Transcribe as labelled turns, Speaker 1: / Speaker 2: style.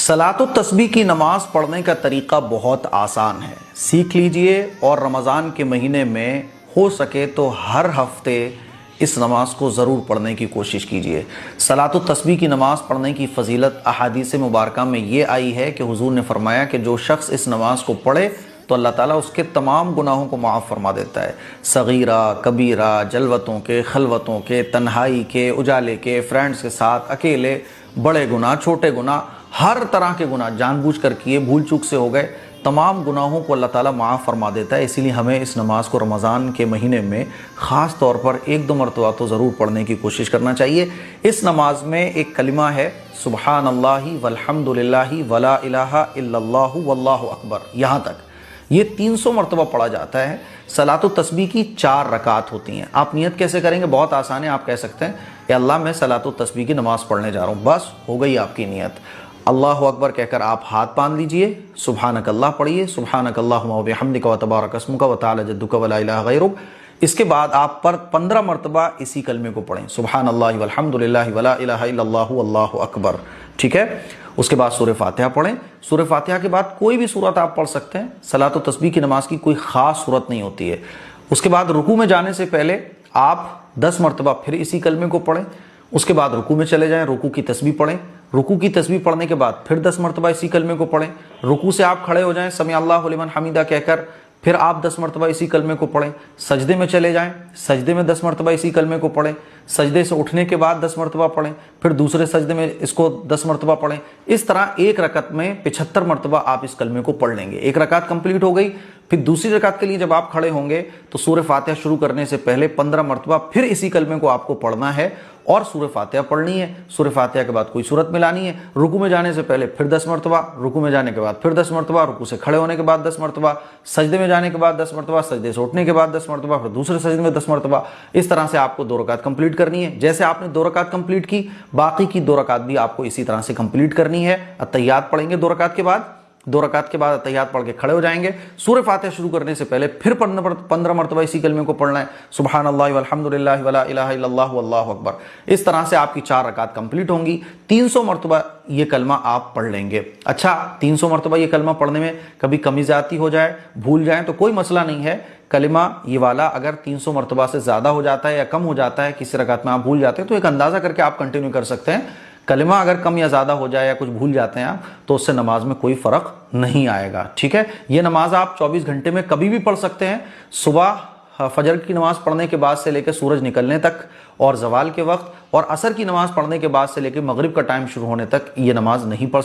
Speaker 1: सलातो तस्बीह की नमाज पढ़ने का तरीक़ा बहुत आसान है, सीख लीजिए और रमज़ान के महीने में हो सके तो हर हफ्ते इस नमाज को ज़रूर पढ़ने की कोशिश कीजिए। सलातो तस्बीह की नमाज पढ़ने की फ़जीलत अहादीस मुबारका में ये आई है कि हुज़ूर ने फरमाया कि जो शख्स इस नमाज को पढ़े तो अल्लाह ताला उसके तमाम गुनाहों को माफ़ फरमा देता है। सगीरा कबीरा, जलवतों के, खलवतों के, तन्हाई के, उजाले के, फ्रेंड्स के साथ, अकेले, बड़े गुनाह, छोटे गुनाह, हर तरह के गुनाह जानबूझकर किए, भूल चूक से हो गए, तमाम गुनाहों को अल्लाह ताला माफ़ फरमा देता है। इसीलिए हमें इस नमाज को रमज़ान के महीने में ख़ास तौर पर एक दो मरतबा तो ज़रूर पढ़ने की कोशिश करना चाहिए। इस नमाज में एक कलिमा है, सुबहानल्लाहि वल्हम्दुलिल्लाहि वला इलाहा इल्लल्लाहु वल्लाहु अकबर, यहाँ तक ये 300 मरतबा पढ़ा जाता है। सलातो तस्बीह की 4 रकात होती हैं। आप नियत कैसे करेंगे? बहुत आसान है। आप कह सकते हैं कि अल्लाह मैं सलातो तस्बीह की नमाज़ पढ़ने जा रहा हूँ, बस हो गई आपकी नियत। अल्लाहु अकबर कहकर आप हाथ बांध लीजिए, सुबहानक अल्लाह पढ़िए, सुबहानक अल्लाहुम्मा व बिहम्दिका व तबारक अस्मुका व तआला जद्दुका व ला इलाहा गैरुक। इसके बाद आप पर 15 मरतबा इसी कलमे को पढ़ें, सुबहानल्लाहि वल्हम्दुलिल्लाहि वला इलाहा इल्लल्लाहु वल्लाहु अकबर। ठीक है। उसके बाद सूरह फातिहा पढ़ें। सूरह फातिहा के बाद कोई भी सूरत आप पढ़ सकते हैं। सलातो तस्बीह की नमाज की कोई ख़ास सूरत नहीं होती है। उसके बाद रुकू में जाने से पहले आप 10 मरतबा फिर इसी कलमे को पढ़ें। उसके बाद रुकू में चले जाएं, रुकू की तस्बीह पढ़ें। रुकू की तस्बीह पढ़ने के बाद फिर 10 मरतबा इसी कलमे को पढ़ें। रुकू से आप खड़े हो जाएं, समी अल्लाहु लिमन हमीदा कहकर, फिर आप 10 मरतबा इसी कलमे को पढ़ें। सजदे में चले जाएं, सजदे में 10 मरतबा इसी कलमे को पढ़ें। सजदे से उठने के बाद 10 मरतबा पढ़ें, फिर दूसरे सजदे में इसको 10 मरतबा पढ़ें। इस तरह एक रकत में 75 मरतबा आप इस कलमे को पढ़ लेंगे। एक रकात कंप्लीट हो गई। फिर दूसरी रकात के लिए जब आप खड़े होंगे तो सूरह फातिहा शुरू करने से पहले 15 मरतबा फिर इसी कलमे को आपको पढ़ना है और सूरह फातिहा पढ़नी है। सूरह फातिहा के बाद कोई सूरत मिलानी है। रुकू में जाने से पहले फिर 10 मरतबा, रुकू में जाने के बाद फिर 10 मरतबा, रुकू से खड़े होने के बाद 10 मरतबा, सजदे में जाने के बाद 10 मरतबा, सजदे से उठने के बाद 10 मरतबा, फिर दूसरे सजदे में 10 मरतबा। इस तरह से आपको 2 रकात कंप्लीट करनी है। जैसे आपने 2 रकात कंप्लीट की, बाकी की 2 रकात भी आपको इसी तरह से कंप्लीट करनी है। अत्तहियात पढ़ेंगे 2 रकात के बाद, 2 रकात के बाद अत्तहियात पढ़ के खड़े हो जाएंगे। सूरह फातिहा शुरू करने से पहले फिर 15 मरतबा इसी कलमे को पढ़ना है, सुबहानल्लाहि वल्हम्दुलिल्लाहि वला इलाहा इल्लल्लाहु वल्लाहु अकबर। इस तरह से आपकी 4 रकात कंप्लीट होंगी। 300 मरतबा ये कलमा आप पढ़ लेंगे। अच्छा, 300 मरतबा ये कलमा पढ़ने में कभी कमी ज़्यादती हो जाए, भूल जाए तो कोई मसला नहीं है। कलिमा ये वाला अगर 300 मरतबा से ज़्यादा हो जाता है या कम हो जाता है, किसी रकात में आप भूल जाते हैं, तो एक अंदाज़ा करके आप कंटिन्यू कर सकते हैं। कलिमा अगर कम या ज़्यादा हो जाए या कुछ भूल जाते हैं आप, तो उससे नमाज में कोई फ़र्क नहीं आएगा। ठीक है। ये नमाज आप 24 घंटे में कभी भी पढ़ सकते हैं। सुबह फजर की नमाज़ पढ़ने के बाद से लेकर सूरज निकलने तक, और जवाल के वक्त, और असर की नमाज़ पढ़ने के बाद से लेकर मगरिब का टाइम शुरू होने तक ये नमाज नहीं पढ़